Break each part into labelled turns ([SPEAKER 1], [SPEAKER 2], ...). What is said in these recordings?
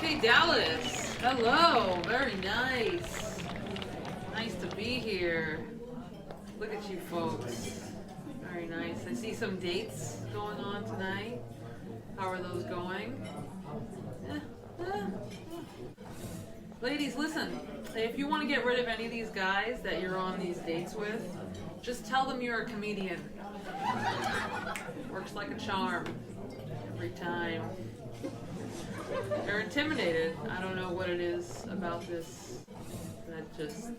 [SPEAKER 1] Okay, Dallas. Hello. Very nice. Nice to be here. Look at you folks. Very nice. I see some dates going on tonight. How are those going? Ladies, listen. If you want to get rid of any of these guys that you're on these dates with, just tell them you're a comedian. Works like a charm. Every time. They're intimidated. I don't know what it is about this that just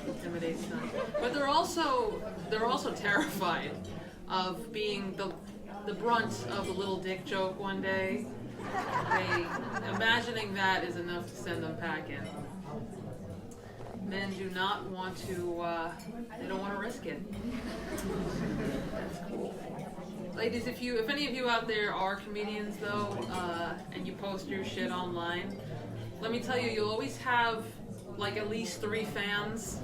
[SPEAKER 1] intimidates them. But they're also terrified of being the brunt of the little dick joke one day. Imagining that is enough to send them packing. Men do not want to. They don't want to risk it. That's cool. Ladies, if any of you out there are comedians though, and you post your shit online, let me tell you, you'll always have like at least 3 fans.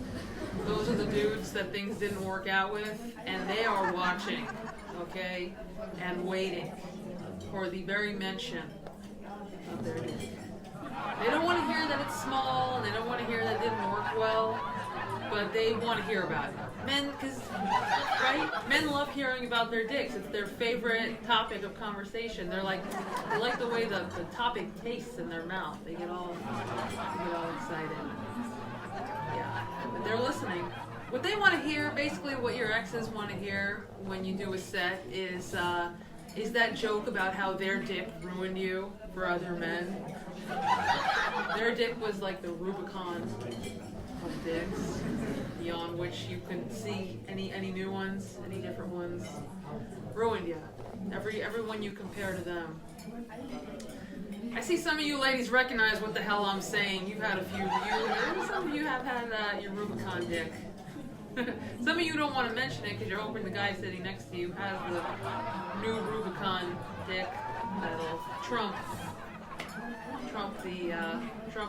[SPEAKER 1] Those are the dudes that things didn't work out with, and they are watching, okay, and waiting for the very mention of their dick. They don't want to hear that it's small, and they don't want to hear that it didn't work well, but they want to hear about it. Men, right? Men love hearing about their dicks. It's their favorite topic of conversation. They like the way the topic tastes in their mouth. They get all excited. Yeah, but they're listening. What they want to hear, basically what your exes want to hear when you do a set is that joke about how their dick ruined you for other men. Their dick was like the Rubicon of dicks, beyond which you couldn't see any new ones, any different ones. Ruined you. Everyone you compare to them. I see some of you ladies recognize what the hell I'm saying. You've had a few. Some of you have had your Rubicon dick. Some of you don't want to mention it because you're hoping the guy sitting next to you has the new Rubicon dick that'll trump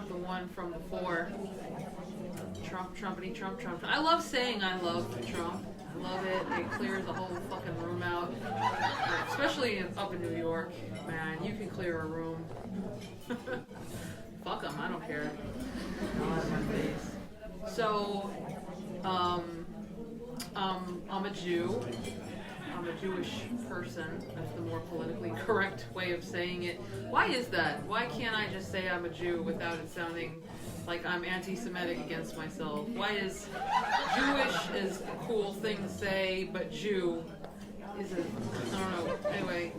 [SPEAKER 1] the one from before. Trumpity Trump. I love saying I love Trump. I love it. It clears the whole fucking room out. Especially up in New York. Man, you can clear a room. Fuck them, I don't care. Out of my face. So, I'm a Jew. I'm a Jewish person. That's the more politically correct way of saying it. Why is that? Why can't I just say I'm a Jew without it sounding like I'm anti-Semitic against myself? Why is Jewish is a cool thing to say, but Jew isn't? I don't know. Anyway,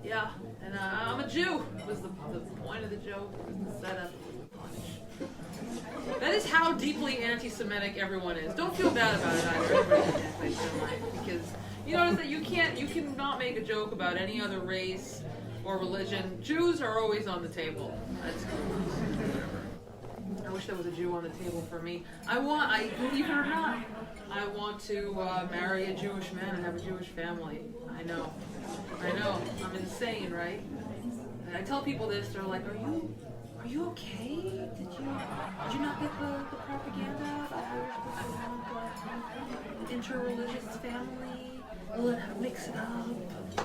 [SPEAKER 1] yeah, and I'm a Jew. Was the point of the joke? It was the setup. It was the punch. That is how deeply anti-Semitic everyone is. Don't feel bad about it either. Everybody is anti-Semitic because you notice that you cannot make a joke about any other race or religion. Jews are always on the table. That's cool. I wish there was a Jew on the table for me. Believe it or not, I want to marry a Jewish man and have a Jewish family. I know. I'm insane, right? And I tell people this, they're like, are you okay? Did you not get the propaganda about how you're supposed to have an interreligious family? We'll mix it up.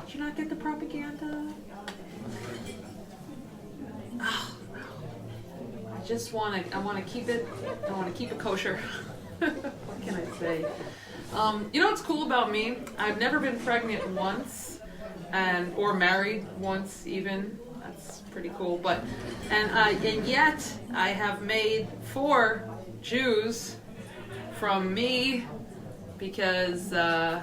[SPEAKER 1] Did you not get the propaganda? Oh, I want to keep it kosher. What can I say? You know what's cool about me? I've never been pregnant once, or married once even. That's pretty cool. And yet I have made 4 Jews from me because I've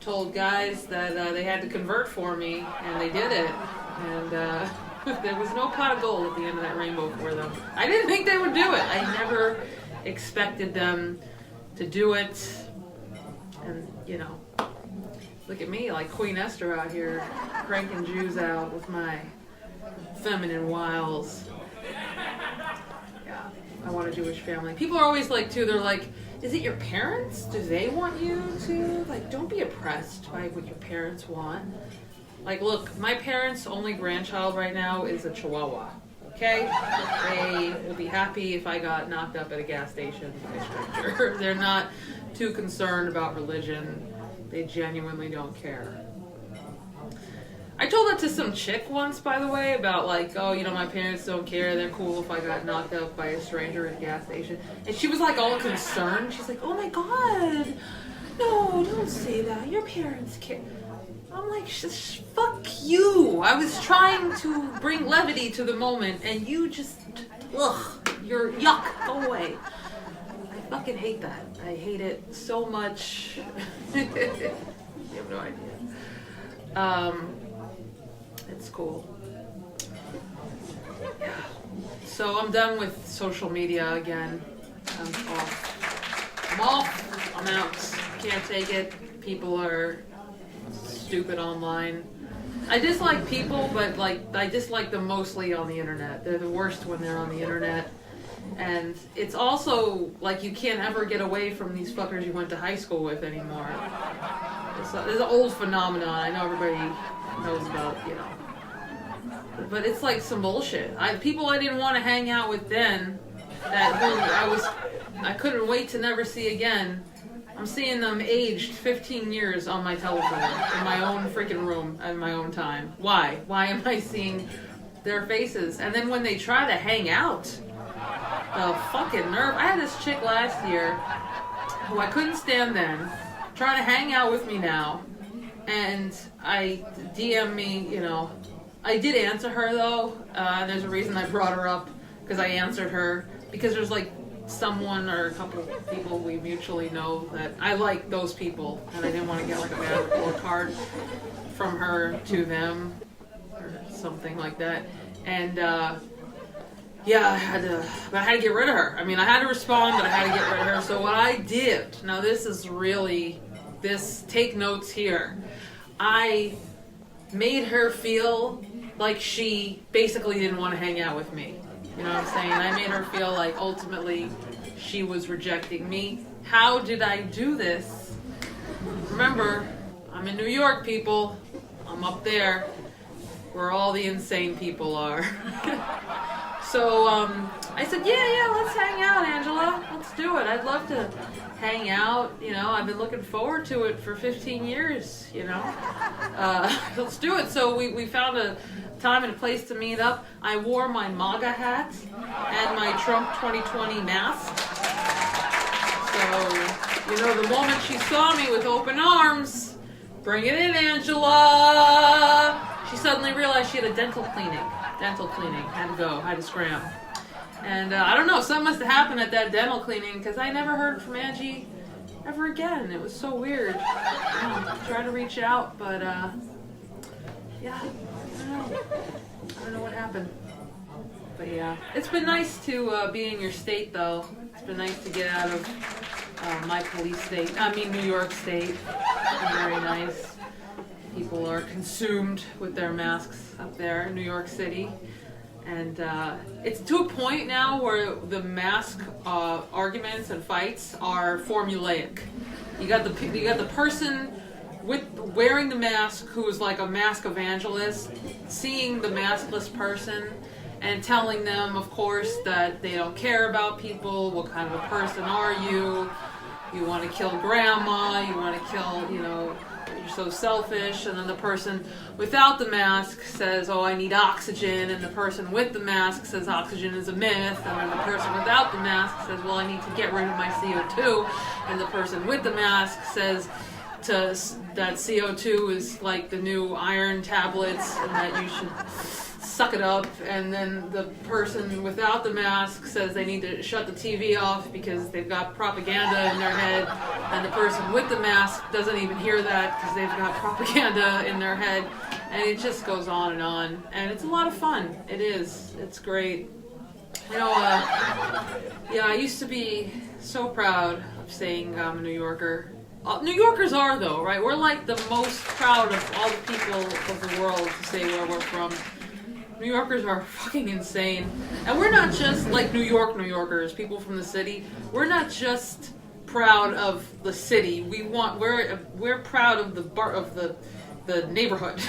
[SPEAKER 1] told guys that they had to convert for me, and they did it. And there was no pot of gold at the end of that rainbow for them. I didn't think they would do it. I never expected them to do it. And, look at me, like Queen Esther out here, cranking Jews out with my feminine wiles. Yeah, I want a Jewish family. People are always like, too, they're like, is it your parents? Do they want you to? Like, don't be oppressed by what your parents want. Like, look, my parents' only grandchild right now is a Chihuahua. Okay? They will be happy if I got knocked up at a gas station by a stranger. They're not too concerned about religion. They genuinely don't care. I told that to some chick once, by the way, about like, oh, you know, my parents don't care. They're cool if I got knocked out by a stranger at a gas station. And she was like all concerned. She's like, oh my God, no, don't say that. Your parents care. I'm like, fuck you. I was trying to bring levity to the moment, and you just, you're yuck. Go away. I fucking hate that. I hate it so much. You have no idea. It's cool. Yeah. So I'm done with social media again. I'm off. I'm off. I'm out. Can't take it. People are stupid online. I dislike people, but like I dislike them mostly on the internet. They're the worst when they're on the internet. And it's also like you can't ever get away from these fuckers you went to high school with anymore. It's an old phenomenon. I know everybody knows about, you know. But it's like some bullshit. People I didn't want to hang out with then, I couldn't wait to never see again. I'm seeing them aged 15 years on my telephone in my own freaking room at my own time. Why? Why am I seeing their faces? And then when they try to hang out, the fucking nerve. I had this chick last year who I couldn't stand then, trying to hang out with me now. And I DM me, you know. I did answer her though. There's a reason I brought her up, because I answered her. Because there's like someone or a couple people we mutually know that I like those people, and I didn't want to get like a bad report card from her to them or something like that. And yeah, I had to get rid of her. I mean, I had to respond, but I had to get rid of her. So what I did, now this is really, take notes here. I made her feel like she basically didn't want to hang out with me. You know what I'm saying? I made her feel like ultimately she was rejecting me. How did I do this? Remember, I'm in New York, people. I'm up there where all the insane people are. So I said, yeah, let's hang out, Angela. Let's do it. I'd love to hang out. You know, I've been looking forward to it for 15 years, you know. Let's do it. So we found a time and a place to meet up. I wore my MAGA hat and my Trump 2020 mask. So, you know, the moment she saw me with open arms, bring it in, Angela, she suddenly realized she had a dental cleaning. Had to go, had to scram. And I don't know, something must have happened at that dental cleaning, because I never heard from Angie ever again. It was so weird. I tried to reach out, but yeah, I don't know what happened. But yeah, it's been nice to be in your state, though. It's been nice to get out of my New York State. It's been very nice. People are consumed with their masks up there in New York City. And it's to a point now where the mask arguments and fights are formulaic. You got the person wearing the mask who is like a mask evangelist, seeing the maskless person and telling them, of course, that they don't care about people. What kind of a person are you? You want to kill grandma. You want to kill, you know, you're so selfish. And then the person without the mask says, oh, I need oxygen. And the person with the mask says oxygen is a myth. And then the person without the mask says, well, I need to get rid of my CO2. And the person with the mask says that CO2 is like the new iron tablets and that you should suck it up. And then the person without the mask says they need to shut the TV off because they've got propaganda in their head. And the person with the mask doesn't even hear that because they've got propaganda in their head. And it just goes on. And it's a lot of fun. It is. It's great. You know, yeah, I used to be so proud of saying I'm a New Yorker. New Yorkers are, though, right? We're like the most proud of all the people of the world to say where we're from. New Yorkers are fucking insane. And we're not just like New Yorkers, people from the city. We're not just proud of the city. We're proud of the neighborhood.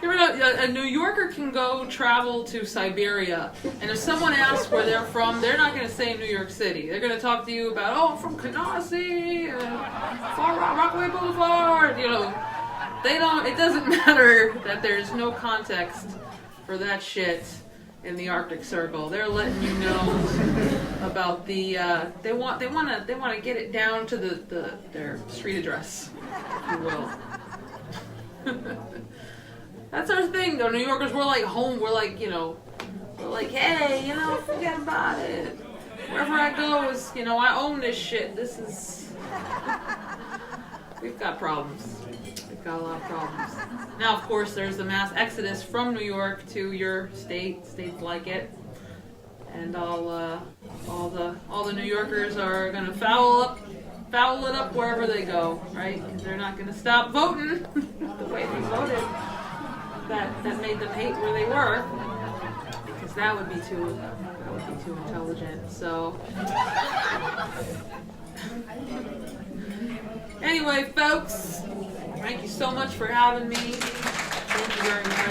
[SPEAKER 1] A New Yorker can go travel to Siberia, and if someone asks where they're from, they're not going to say New York City. They're going to talk to you about, oh, I'm from Canarsie, Far Rockaway Boulevard, you know. They don't. It doesn't matter that there's no context for that shit in the Arctic Circle. They're letting you know about the. They want to get it down to their street address, if you will. That's our thing, though. New Yorkers, we're like home. We're like, we're like, hey, forget about it. Wherever I go is, I own this shit. This is. We've got problems. We've got a lot of problems. Now, of course, there's the mass exodus from New York to your states like it, and all the New Yorkers are gonna foul it up wherever they go, right? Because they're not gonna stop voting the way they voted. That made them hate where they were, because that would be too intelligent. So. Anyway, folks, thank you so much for having me. Thank you very much.